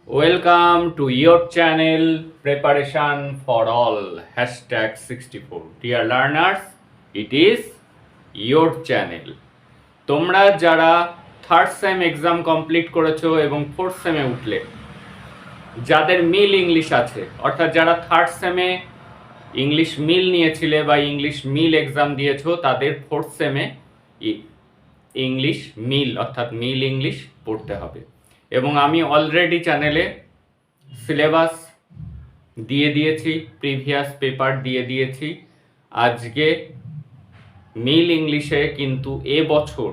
Welcome to your channel Preparation for All #64. Dear learners, it is your channel. তোমরা যারা third same exam complete করেছো এবং fourth সেমে উঠলে, যাদের মিল ইংলিশ আছে, অর্থাৎ যারা থার্ড সেমে ইংলিশ মিল নিয়েছিলে বা ইংলিশ মিল এক্সাম দিয়েছো, তাদের ফোর্থ সেমে ইংলিশ মিল অর্থাৎ মিল ইংলিশ পড়তে হবে। এবং আমি অলরেডি চ্যানেলে সিলেবাস দিয়ে দিয়েছি, প্রিভিয়াস পেপার দিয়ে দিয়েছি। আজকে মিল ইংলিশে কিন্তু এবছর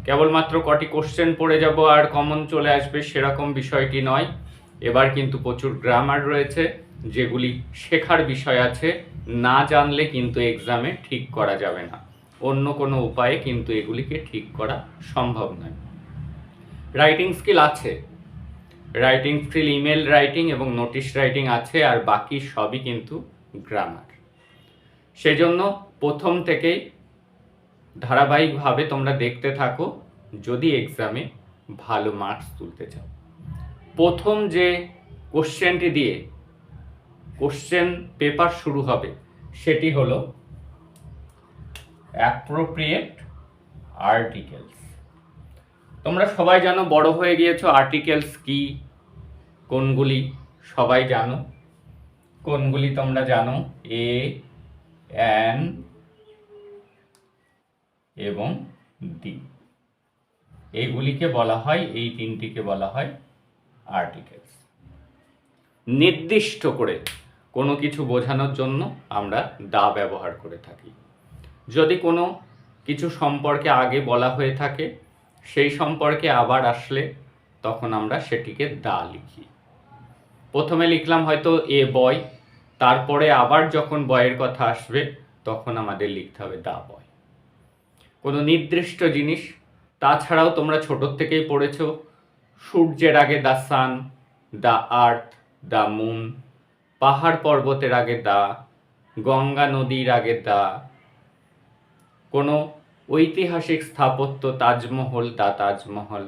কেবলমাত্র কটি কোশ্চেন পড়ে যাব আর কমন চলে আসবে সেরকম বিষয়টি নয়। এবার কিন্তু প্রচুর গ্রামার রয়েছে, যেগুলি শেখার বিষয় আছে। না জানলে কিন্তু এক্সামে ঠিক করা যাবে না, অন্য কোনো উপায়ে কিন্তু এগুলিকে ঠিক করা সম্ভব নয়। রাইটিং স্কিল আছে, রাইটিং স্কিল ইমেল রাইটিং এবং নোটিশ রাইটিং আছে, আর বাকি সবই কিন্তু গ্রামার। সেজন্য প্রথম থেকেই ধারাবাহিকভাবে তোমরা দেখতে থাকো যদি এক্সামে ভালো মার্কস তুলতে চাও। প্রথম যে কোশ্চেনটি দিয়ে কোশ্চেন পেপার শুরু হবে সেটি হলো অ্যাপ্রোপ্রিয়েট আর্টিকেলস। তোমরা সবাই জানো, বড় হয়ে গিয়েছো, আর্টিকেলস কি কোনগুলি সবাই জানো। কোনগুলি তোমরা জানো? এ, অ্যান এবং দি, এইগুলিকে বলা হয়, এই তিনটিকে বলা হয় আর্টিকেলস। নির্দিষ্ট করে কোনো কিছু বোঝানোর জন্য আমরা দা ব্যবহার করে থাকি। যদি কোনো কিছু সম্পর্কে আগে বলা হয়ে থাকে, সেই সম্পর্কে আবার আসলে তখন আমরা সেটিকে দা লিখি। প্রথমে লিখলাম হয়তো এ বয়, তারপরে আবার যখন বয়ের কথা আসবে তখন আমাদের লিখতে হবে দা বয়। কোনো নির্দিষ্ট জিনিস, তাছাড়াও তোমরা ছোটোর থেকেই পড়েছো, সূর্যের আগে the sun, the earth, the moon, পাহাড় পর্বতের আগে দা, গঙ্গা নদীর আগে দা, কোনো ঐতিহাসিক স্থাপত্য, তাজমহল, দা তাজমহল,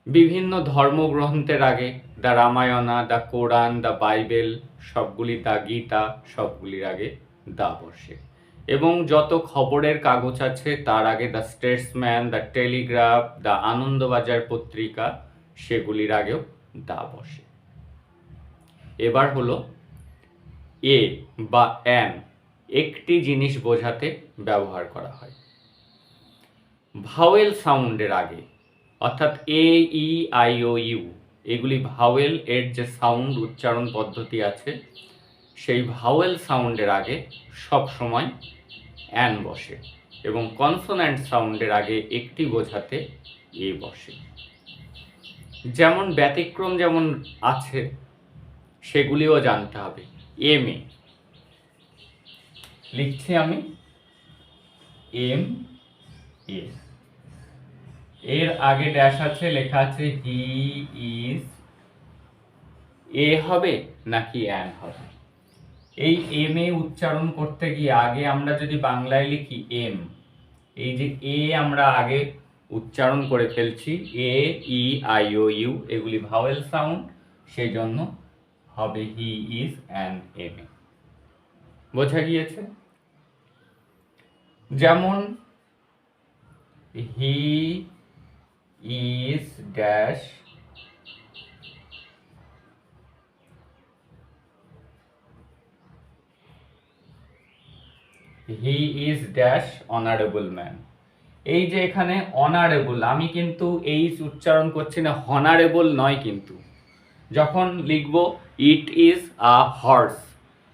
বিভিন্ন ধর্মগ্রন্থের আগে the Ramayana, the Quran, the Bible, সবগুলি, দ্য গীতা, সবগুলির আগে দা বসে। এবং যত খবরের কাগজ আছে তার আগে the Statesman, the Telegraph, the Anandabazar পত্রিকা, সেগুলির আগেও দা বসে। এবার হলো এ বা অ্যান, একটি জিনিস বোঝাতে ব্যবহার করা হয়। ভাওয়েল সাউন্ডের আগে, অর্থাৎ এ, ই, আই, ও, ইউ, এগুলি ভাওয়েল এর যে সাউন্ড উচ্চারণ পদ্ধতি আছে, সেই ভাওয়েল সাউন্ডের আগে সব সময় অ্যান বসে, এবং কনসোন্যান্ট সাউন্ডের আগে একটি বোঝাতে এ বসে। যেমন ব্যতিক্রম যেমন আছে সেগুলিও জানতে হবে। এম এ লিখছি আমি, এম এ, এর আগে ড্যাশ আছে, লেখা আছে হি ইজ, এ হবে নাকি অ্যান হবে? এই এম এ উচ্চারণ করতে গিয়ে আগে আমরা যদি বাংলায় লিখি এম, এই যে এ আমরা আগে উচ্চারণ করে ফেলছি, এ, ই, আই, ও, ইউ, এগুলি ভাওয়েল সাউন্ড, সেই জন্য হবে he is an M A. বোঝা গিয়েছে? যেমন he is dash he is dash honourable man. এই যে এখানে অনারেবল, আমি কিন্তু এইচ উচ্চারণ করছি না, হনারেবল নয় কিন্তু। যখন লিখব it is a horse,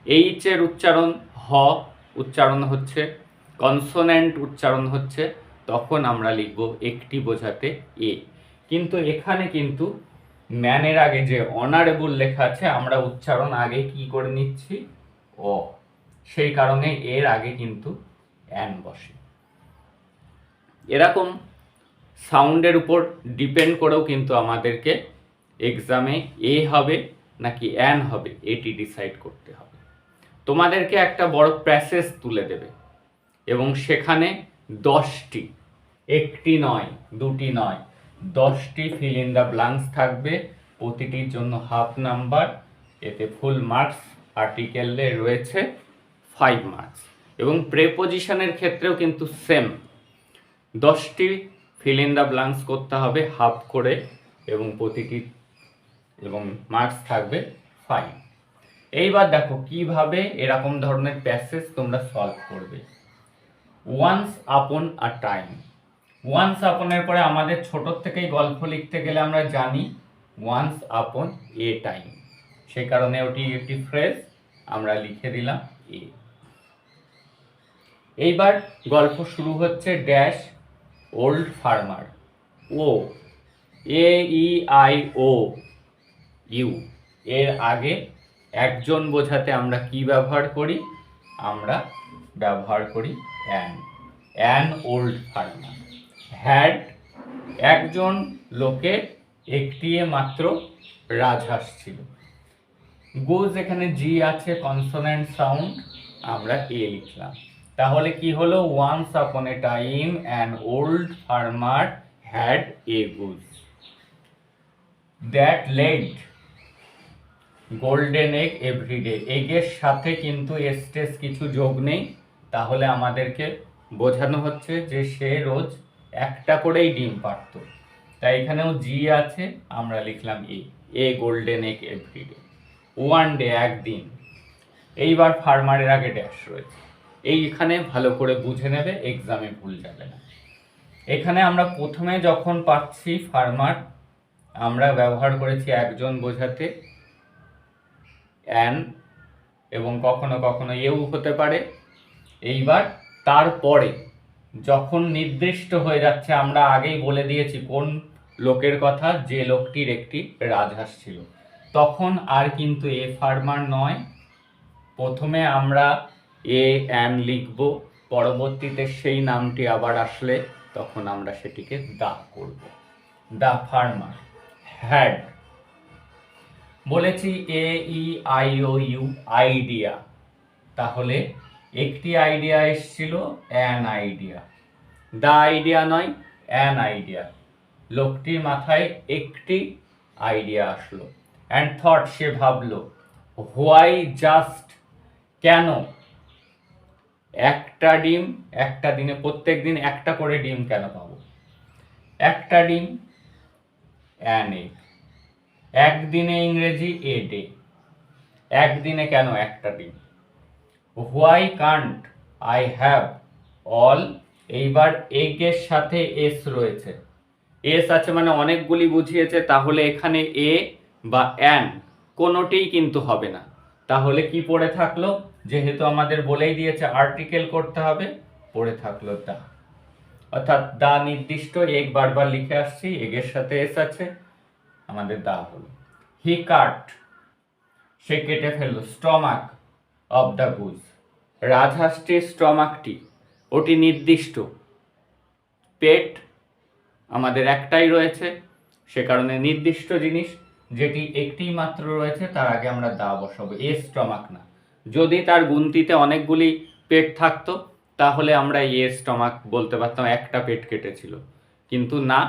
H এর উচ্চারণ হ উচ্চারণ হচ্ছে, কনসোন্যান্ট উচ্চারণ হচ্ছে, তখন আমরা লিখব একটি বোঝাতে এ। কিন্তু এখানে কিন্তু ম্যানের আগে যে অনারেবল লেখা আছে, আমরা উচ্চারণ আগে কি করে নিচ্ছি? ও, সেই কারণে এর আগে কিন্তু অ্যান বসে। এরকম সাউন্ডের উপর ডিপেন্ড করেও কিন্তু আমাদেরকে এক্সামে এ হবে নাকি অ্যান হবে এটি ডিসাইড করতে হবে। তোমাদেরকে একটা বড় প্যাসেজ তুলে দেবে এবং সেখানে 10টি, একটি নয়, দুটি নয়, 10টি ফিল ইন দ্য ব্ল্যাঙ্কস থাকবে। প্রতিটির জন্য হাফ নাম্বার, এতে ফুল মার্কস, আর্টিকেলে রয়েছে 5 মার্কস। এবং প্রেপোজিশনের ক্ষেত্রেও কিন্তু সেম, 10টি ফিল ইন দ্য ব্ল্যাঙ্কস করতে হবে হাফ করে, এবং প্রতিটি এবং মার্কস থাকবে 5। এইবার দেখো কিভাবে এরকম ধরনের প্যাসেজ তোমরা সলভ করবে। ওয়ান্স আপন আ টাইম, ওয়ান্স আপনের পরে আমাদের ছোট থেকেই গল্প লিখতে গেলে আমরা জানি ওয়ান্স আপন এ টাইম, সেই কারণে ওটি একটি ফ্রেজ, আমরা লিখে দিলাম এ। এইবার গল্প শুরু হচ্ছে dash old farmer, O A E I O U, এর আগে একজন বোঝাতে আমরা কি ব্যবহার করি, আমরা ব্যবহার করি অ্যান ওল্ড ফার্মার হ্যাড, একজন লোকের একটি মাত্র রাজহাঁস ছিল। গুজ, এখানে জি আছে কনসোনেন্ট সাউন্ড, আমরা এ লিখলাম। তাহলে কি হলো, once upon a time an old farmer had a goose that laid golden egg every day, এগের সাথে কিন্তু এস্টেস কিছু যোগ নেই, তাহলে আমাদেরকে বোঝানো হচ্ছে যে সে রোজ একটা করেই ডিম পারত, তাই এখানেও জি আছে, আমরা লিখলাম a golden egg every day. One day, একদিন। এইবার ফার্মারের আগে ড্যাশ রয়েছে, এইখানে ভালো করে বুঝে নেবে, এক্সামে ভুল যাবে না। এখানে আমরা প্রথমে যখন পাচ্ছি ফার্মার, আমরা ব্যবহার করেছি একজন বোঝাতে অ্যান, এবং কখনো কখনো এও হতে পারে। এইবার তারপরে যখন নির্দিষ্ট হয়ে যাচ্ছে, আমরা আগেই বলে দিয়েছি কোন লোকের কথা, যে লোকটির একটি রাজহাঁস ছিল, তখন আর কিন্তু এ ফার্মার নয়, প্রথমে আমরা অ্যান লিখব, পরবর্তীতে সেই নামটি আবার আসলে তখন আমরা সেটিকে দা করব। দা ফার্মার হ্যাড, বলেছি A E I O U, idea, তাহলে একটি আইডিয়া এসেছিল, অ্যান আইডিয়া। দা আইডিয়া নয়, অ্যান আইডিয়া, লোকটির মাথায় একটি আইডিয়া আসলো। অ্যান্ড থট, সে ভাবলো। হোয়াই, জাস্ট, কেন, একটা ডিম, একটা দিনে, প্রত্যেক দিন একটা করে ডিম কেন পাবো, একটা ডিম, অ্যান এগ, একদিনে ইংরেজি এ ডে, একদিনে কেন একটা ডিম। Why Kant I have all, এইবার এগের সাথে এস রয়েছে, এস আছে মানে অনেকগুলি বুঝিয়েছে, তাহলে এখানে এ বা অ্যান কোনোটিই কিন্তু হবে না, তাহলে কি পড়ে থাকলো, যেহেতু আমাদের বলেই দিয়েছে আর্টিকেল করতে হবে, পড়ে থাকলো দা, অর্থাৎ দা নির্দিষ্ট, এগ বারবার লিখে আসছি, এগের সাথে এস আছে, আমাদের দা হলো। হি কাট, সে কেটে ফেললো, স্টমাক অফ দ্য গুজ, রাজহাঁসটির স্টমাকটি, ওটি নির্দিষ্ট, পেট আমাদের একটাই রয়েছে, সে কারণে নির্দিষ্ট জিনিস যেটি একটি মাত্র রয়েছে তার আগে আমরা দা বসাবো, এ স্টমাক না। যদি তার গুনতিতে অনেকগুলি পেট থাকতো তাহলে আমরা এ স্টমাক বলতে পারতাম, একটা পেট কেটেছিল, কিন্তু না,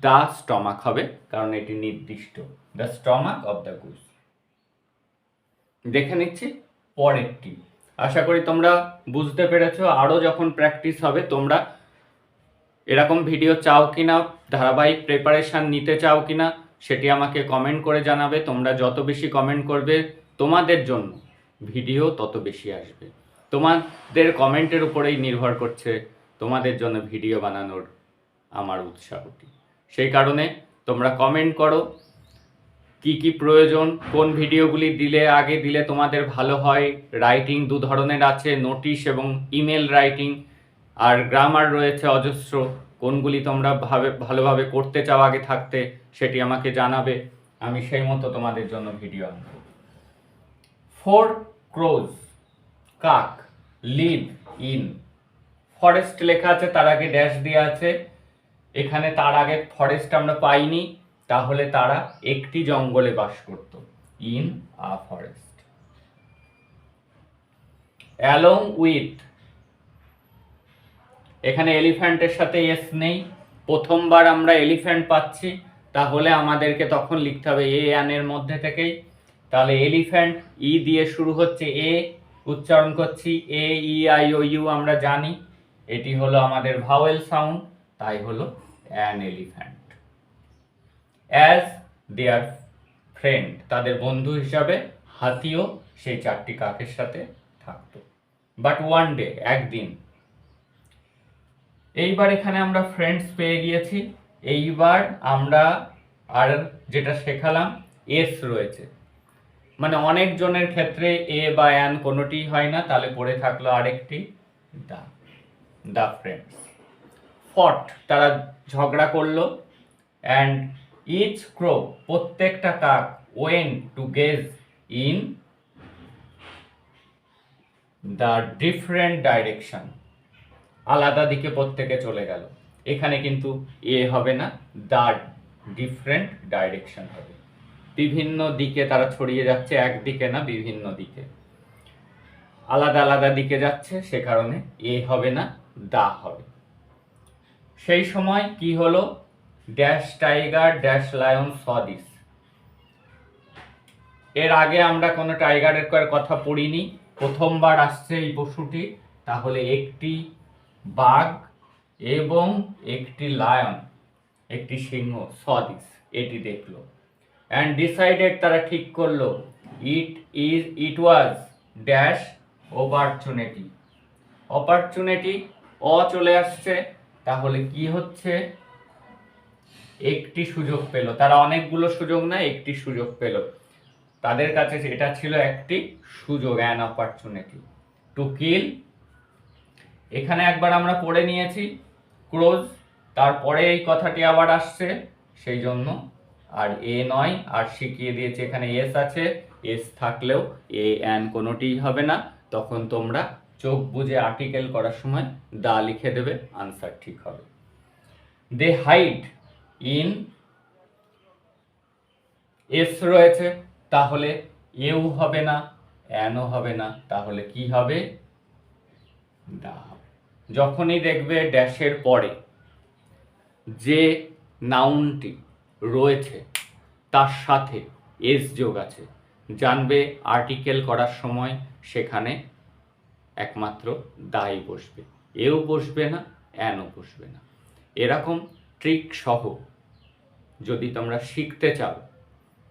দা স্টমাক হবে, কারণ এটি নির্দিষ্ট, the stomach of the goose. দেখে নিচ্ছি পরেরটি, আশা করি তোমরা বুঝতে পেরেছো। আরও যখন প্র্যাকটিস হবে, তোমরা এরকম ভিডিও চাও কিনা, ধারাবাহিক প্রিপারেশান নিতে চাও কিনা, সেটি আমাকে কমেন্ট করে জানাবে। তোমরা যত বেশি কমেন্ট করবে তোমাদের জন্য ভিডিও তত বেশি আসবে, তোমাদের কমেন্টের উপরেই নির্ভর করছে তোমাদের জন্য ভিডিও বানানোর আমার উৎসাহটি। সেই কারণে তোমরা কমেন্ট করো কি কি প্রয়োজন, কোন ভিডিওগুলি আগে দিলে তোমাদের ভালো হয়। রাইটিং দু ধরনের আছে, নোটিশ এবং ইমেল রাইটিং, আর গ্রামার রয়েছে অজস্র, কোনগুলি তোমরা ভালোভাবে করতে চাও আগে থাকতে সেটি আমাকে জানাবে, আমি সেই মতো তোমাদের জন্য ভিডিও আনব। 4 ক্রোজ, কাক, লিভ ইন, ফরেস্ট লেখা আছে, তার আগে ড্যাশ দেওয়া আছে, এখানে তার আগে ফরেস্ট আমরা পাইনি, তাহলে তারা একটি জঙ্গলে বাস করত, in a forest. Along with, এখানে এলিফ্যান্টের সাথে এস নেই, প্রথমবার আমরা এলিফ্যান্ট পাচ্ছি, তাহলে আমাদেরকে তখন লিখতে হবে এ অ্যান এর মধ্যে থেকেই। তাহলে এলিফ্যান্ট ই দিয়ে শুরু হচ্ছে, এ উচ্চারণ করছি, এ ই আই ও ইউ আমরা জানি, এটি হলো আমাদের ভাওয়েল সাউন্ড, তাই হলো an elephant. As their friend, তাদের বন্ধু হিসাবে হাতিও সেই 4টি কাকের সাথে থাকতো। বাট ওয়ান ডে, একদিন। এইবার এখানে আমরা ফ্রেন্ডস পেয়ে গিয়েছি। এইবার আমরা আর যেটা শেখালাম, এস রয়েছে, মানে অনেকজনের ক্ষেত্রে এ বা অ্যান কোনোটি হয় না, তাহলে পড়ে থাকলো আরেকটি দা, দা ফ্রেন্ডস। ফট, তারা ঝগড়া করলো। অ্যান্ড ইচ ক্রো, প্রত্যেকটা কাক, went to gauge in the different direction, আলাদা দিকে প্রত্যেকে চলে গেল। এখানে কিন্তু এ হবে না, দ্য ডিফারেন্ট ডাইরেকশন হবে, বিভিন্ন দিকে তারা ছড়িয়ে যাচ্ছে, একদিকে না, বিভিন্ন দিকে, আলাদা আলাদা দিকে যাচ্ছে, সে কারণে এ হবে না, দা হবে। সেই সময় কি হলো, dash tiger dash lion saw this. এর আগে আমরা কোনো টাইগারের কথা পড়িনি, প্রথমবার আসছে এই পশুটি, তাহলে একটি বাঘ এবং একটি লায়ন, একটি সিংহ, স দিস, এটি দেখলো। অ্যান্ড ডিসাইডেড, তারা ঠিক করলো, ইট ওয়াজ ড্যাশ অপরচুনিটি। অপরচুনিটি, অ চলে আসছে, তাহলে কি হচ্ছে, একটি সুযোগ পেল, তারা অনেকগুলো সুযোগ না, একটি সুযোগ পেল, তাদের কাছে এটা ছিল একটি সুযোগ, অ্যান অপরচুনিটি টু কিল। এখানে একবার আমরা পড়ে নিয়েছি ক্রোজ, তারপরে এই কথাটি আবার আসছে, সেই জন্য আর এ নয়, আর শিখিয়ে দিয়েছে এখানে এস আছে, এস থাকলেও এ অ্যান কোনোটিই হবে না, তখন তোমরা চোখ বুজে আর্টিকেল করার সময় দা লিখে দেবে, আনসার ঠিক হবে। দে হাইড ইন, এস রয়েছে, তাহলে এও হবে না, অ্যানও হবে না, তাহলে কি হবে, দা হবে। যখনই দেখবে ড্যাশের পরে যে নাউনটি রয়েছে তার সাথে এস যোগ আছে, জানবে আর্টিকেল করার সময় সেখানে একমাত্র দাই বসবে, এও বসবে না, অ্যানও বসবে না। এরকম ট্রিক সহ যদি তোমরা শিখতে চাও,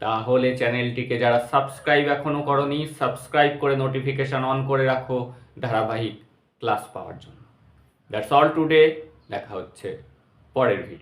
তাহলে চ্যানেলটিকে যারা সাবস্ক্রাইব এখনো করোনি, সাবস্ক্রাইব করে নোটিফিকেশন অন করে রাখো ধারাবাহিক ক্লাস পাওয়ার জন্য। দ্যাটস অল টুডে, দেখা হচ্ছে পরের ভিডিও।